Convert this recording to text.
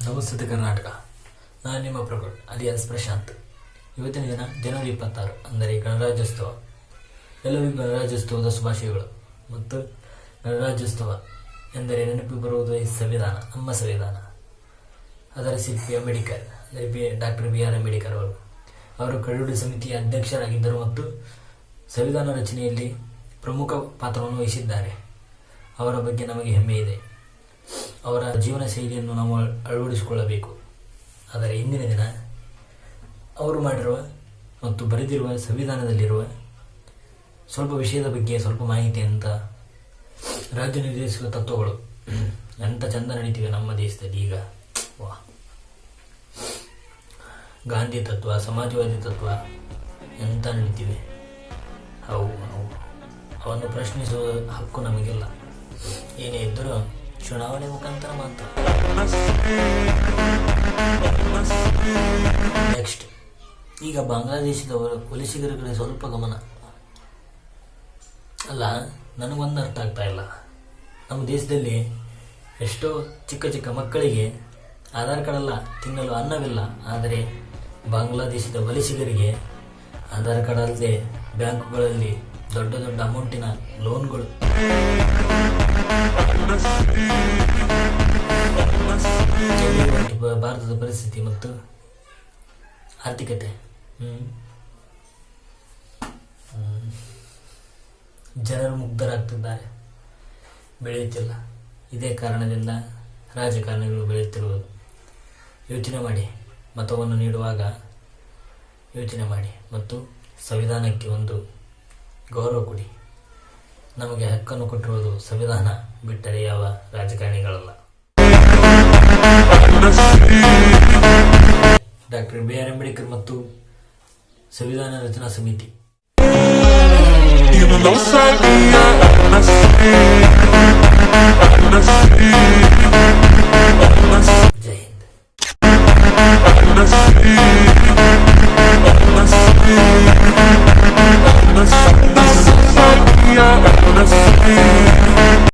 ನಮಸ್ತೆ ಕರ್ನಾಟಕ. ನಾನು ನಿಮ್ಮ ಪ್ರಕೃತ್ ಅಲಿಯಾಸ್ ಪ್ರಶಾಂತ್. ಇವತ್ತಿನ ದಿನ ಜನವರಿ 26 ಅಂದರೆ ಗಣರಾಜ್ಯೋತ್ಸವ. ಎಲ್ಲರಿಗೂ ಗಣರಾಜ್ಯೋತ್ಸವದ ಶುಭಾಶಯಗಳು. ಮತ್ತು ಗಣರಾಜ್ಯೋತ್ಸವ ಎಂದರೆ ನೆನಪು ಬರುವುದು ಸಂವಿಧಾನ, ನಮ್ಮ ಸಂವಿಧಾನ. ಅದರ ಶಿಲ್ಪಿ ಅಂಬೇಡ್ಕರ್ ಅಂದರೆ ಡಾಕ್ಟರ್ BR ಅಂಬೇಡ್ಕರ್ ಅವರು ಕರಡು ಸಮಿತಿಯ ಅಧ್ಯಕ್ಷರಾಗಿದ್ದರು ಮತ್ತು ಸಂವಿಧಾನ ರಚನೆಯಲ್ಲಿ ಪ್ರಮುಖ ಪಾತ್ರವನ್ನು ವಹಿಸಿದ್ದಾರೆ. ಅವರ ಬಗ್ಗೆ ನಮಗೆ ಹೆಮ್ಮೆ ಇದೆ. ಅವರ ಜೀವನ ಶೈಲಿಯನ್ನು ನಾವು ಅಳವಡಿಸಿಕೊಳ್ಳಬೇಕು. ಆದರೆ ಇಂದಿನ ದಿನ ಅವರು ಮಾಡಿರುವ ಮತ್ತು ಬರೆದಿರುವ ಸಂವಿಧಾನದಲ್ಲಿರುವ ಸ್ವಲ್ಪ ವಿಷಯದ ಬಗ್ಗೆ ಸ್ವಲ್ಪ ಮಾಹಿತಿ ಅಂತ ರಾಜ್ಯ ನಿರ್ದೇಶಕ ತತ್ವಗಳು ಎಂಥ ಚಂದ ನಡೀತಿವೆ ನಮ್ಮ ದೇಶದಲ್ಲಿ ಈಗ. ಗಾಂಧಿ ತತ್ವ, ಸಮಾಜವಾದಿ ತತ್ವ ಎಂತ ನಡೀತಿವೆ. ಅವನ್ನು ಪ್ರಶ್ನಿಸುವ ಹಕ್ಕು ನಮಗಿಲ್ಲ. ಏನೇ ಇದ್ದರೂ ಚುನಾವಣೆ ಮುಖಾಂತರ ಮಾತ್ರ. ನೆಕ್ಸ್ಟ್, ಈಗ ಬಾಂಗ್ಲಾದೇಶದ ವಲಸಿಗರ ಕಡೆ ಸ್ವಲ್ಪ ಗಮನ. ಅಲ್ಲ, ನನಗೊಂದು ಅರ್ಥ ಆಗ್ತಾ ಇಲ್ಲ. ನಮ್ಮ ದೇಶದಲ್ಲಿ ಎಷ್ಟೋ ಚಿಕ್ಕ ಚಿಕ್ಕ ಮಕ್ಕಳಿಗೆ ಆಧಾರ್ ಕಾರ್ಡ್ ಅಲ್ಲ, ತಿನ್ನಲು ಅನ್ನವಿಲ್ಲ. ಆದರೆ ಬಾಂಗ್ಲಾದೇಶದ ವಲಸಿಗರಿಗೆ ಆಧಾರ್ ಕಾರ್ಡ್ ಅಲ್ಲದೆ ಬ್ಯಾಂಕುಗಳಲ್ಲಿ ದೊಡ್ಡ ದೊಡ್ಡ ಅಮೌಂಟಿನ ಲೋನ್ಗಳು. ಭಾರತದ ಪರಿಸ್ಥಿತಿ ಮತ್ತು ಆರ್ಥಿಕತೆ ಜನರು ಮುಗ್ಧರಾಗ್ತಿದ್ದಾರೆ, ಬೆಳೆಯುತ್ತಿಲ್ಲ. ಇದೇ ಕಾರಣದಿಂದ ರಾಜಕಾರಣಿಗಳು ಬೆಳೆಯುತ್ತಿರುವುದು. ಯೋಚನೆ ಮಾಡಿ, ಮತವನ್ನು ನೀಡುವಾಗ ಯೋಚನೆ ಮಾಡಿ ಮತ್ತು ಸಂವಿಧಾನಕ್ಕೆ ಒಂದು ಗೌರವ ಕೊಡಿ. ನಮಗೆ ಹಕ್ಕನ್ನು ಕೊಟ್ಟಿರುವುದು ಸಂವಿಧಾನ, ಬಿಟ್ಟರೆ ಯಾವ ರಾಜಕಾರಣಿಗಳಲ್ಲ. ಡಾಕ್ಟರ್ BR ಅಂಬೇಡ್ಕರ್ ಮತ್ತು ಸಂವಿಧಾನ ರಚನಾ ಸಮಿತಿ. Even though